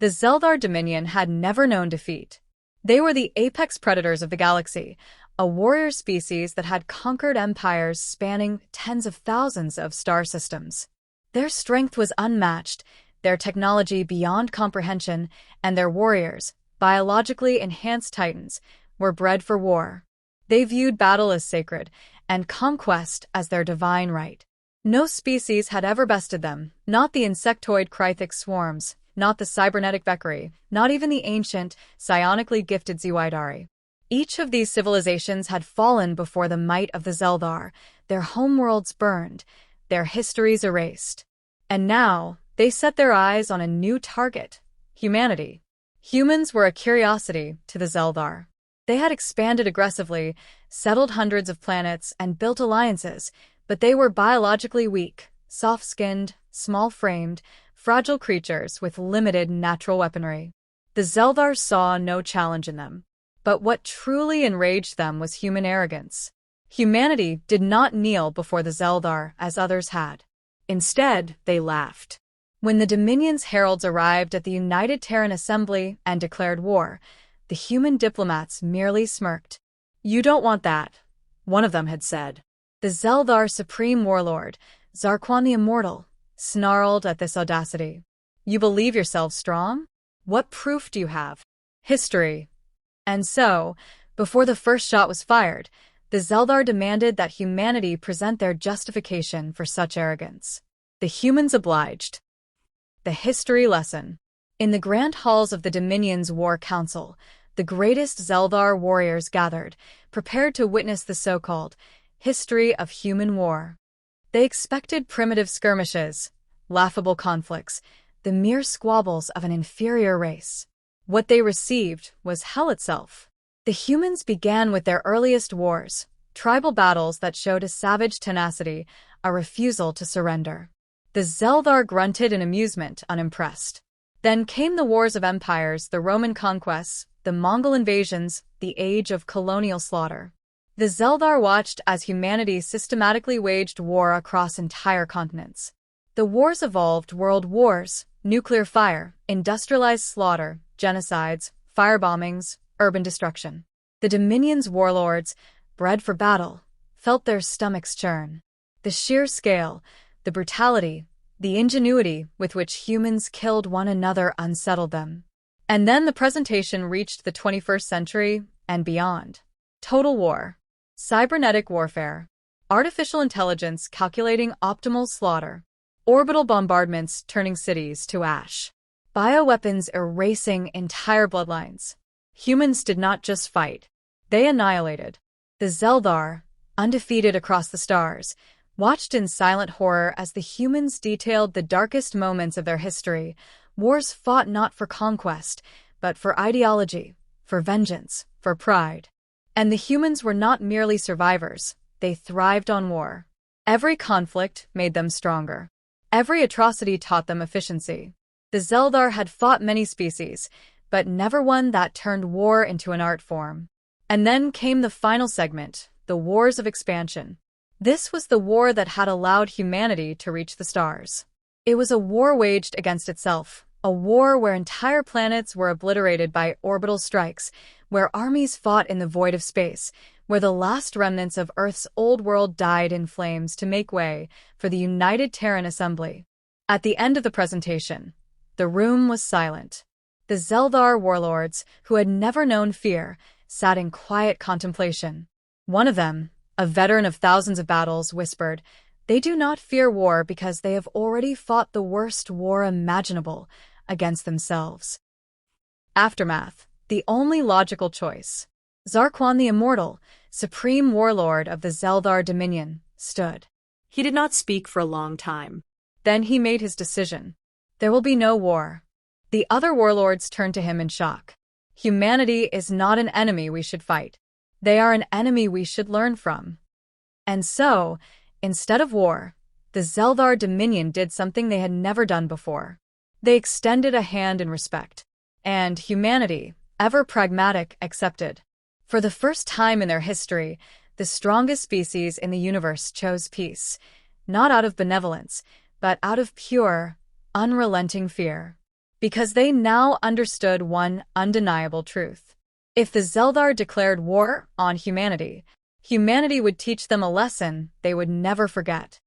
The Xel'Thar Dominion had never known defeat. They were the apex predators of the galaxy, a warrior species that had conquered empires spanning tens of thousands of star systems. Their strength was unmatched, their technology beyond comprehension, and their warriors, biologically enhanced titans, were bred for war. They viewed battle as sacred, and conquest as their divine right. No species had ever bested them, not the insectoid Krythic swarms, not the cybernetic Beccari, not even the ancient, psionically gifted Xel'Thar. Each of these civilizations had fallen before the might of the Xel'Thar, their homeworlds burned, their histories erased. And now, they set their eyes on a new target: humanity. Humans were a curiosity to the Xel'Thar. They had expanded aggressively, settled hundreds of planets, and built alliances, but they were biologically weak, soft-skinned, small-framed, fragile creatures with limited natural weaponry. The Xel'Thar saw no challenge in them. But what truly enraged them was human arrogance. Humanity did not kneel before the Xel'Thar as others had. Instead, they laughed. When the Dominion's heralds arrived at the United Terran Assembly and declared war, the human diplomats merely smirked. "You don't want that," one of them had said. The Xel'Thar Supreme Warlord, Zarquan the Immortal, snarled at this audacity. "You believe yourselves strong? What proof do you have?" "History." And so, before the first shot was fired, the Xel'Thar demanded that humanity present their justification for such arrogance. The humans obliged. The history lesson. In the grand halls of the Dominion's War Council, the greatest Xel'Thar warriors gathered, prepared to witness the so-called history of human war. They expected primitive skirmishes, laughable conflicts, the mere squabbles of an inferior race. What they received was hell itself. The humans began with their earliest wars, tribal battles that showed a savage tenacity, a refusal to surrender. The Xel'Thar grunted in amusement, unimpressed. Then came the wars of empires, the Roman conquests, the Mongol invasions, the age of colonial slaughter. The Xel'Thar watched as humanity systematically waged war across entire continents. The wars evolved: world wars, nuclear fire, industrialized slaughter, genocides, firebombings, urban destruction. The Dominion's warlords, bred for battle, felt their stomachs churn. The sheer scale, the brutality, the ingenuity with which humans killed one another unsettled them. And then the presentation reached the 21st century and beyond. Total war. Cybernetic warfare. Artificial intelligence calculating optimal slaughter. Orbital bombardments turning cities to ash. Bioweapons erasing entire bloodlines. Humans did not just fight. They annihilated. The Xel'Thar, undefeated across the stars, watched in silent horror as the humans detailed the darkest moments of their history, wars fought not for conquest, but for ideology, for vengeance, for pride. And the humans were not merely survivors, they thrived on war. Every conflict made them stronger. Every atrocity taught them efficiency. The Xel'Thar had fought many species, but never one that turned war into an art form. And then came the final segment, the Wars of Expansion. This was the war that had allowed humanity to reach the stars. It was a war waged against itself, a war where entire planets were obliterated by orbital strikes, where armies fought in the void of space, where the last remnants of Earth's old world died in flames to make way for the United Terran Assembly. At the end of the presentation, the room was silent. The Xel'Thar warlords, who had never known fear, sat in quiet contemplation. One of them, a veteran of thousands of battles, whispered, "They do not fear war because they have already fought the worst war imaginable against themselves." Aftermath, the only logical choice. Zarquan the Immortal, supreme warlord of the Xel'Thar Dominion, stood. He did not speak for a long time. Then he made his decision. There will be no war. The other warlords turned to him in shock. Humanity is not an enemy we should fight. They are an enemy we should learn from. And so, instead of war, the Xel'Thar Dominion did something they had never done before. They extended a hand in respect. And humanity, ever pragmatic, accepted. For the first time in their history, the strongest species in the universe chose peace, not out of benevolence, but out of pure, unrelenting fear. because they now understood one undeniable truth. If the Xel'Thar declared war on humanity, humanity would teach them a lesson they would never forget.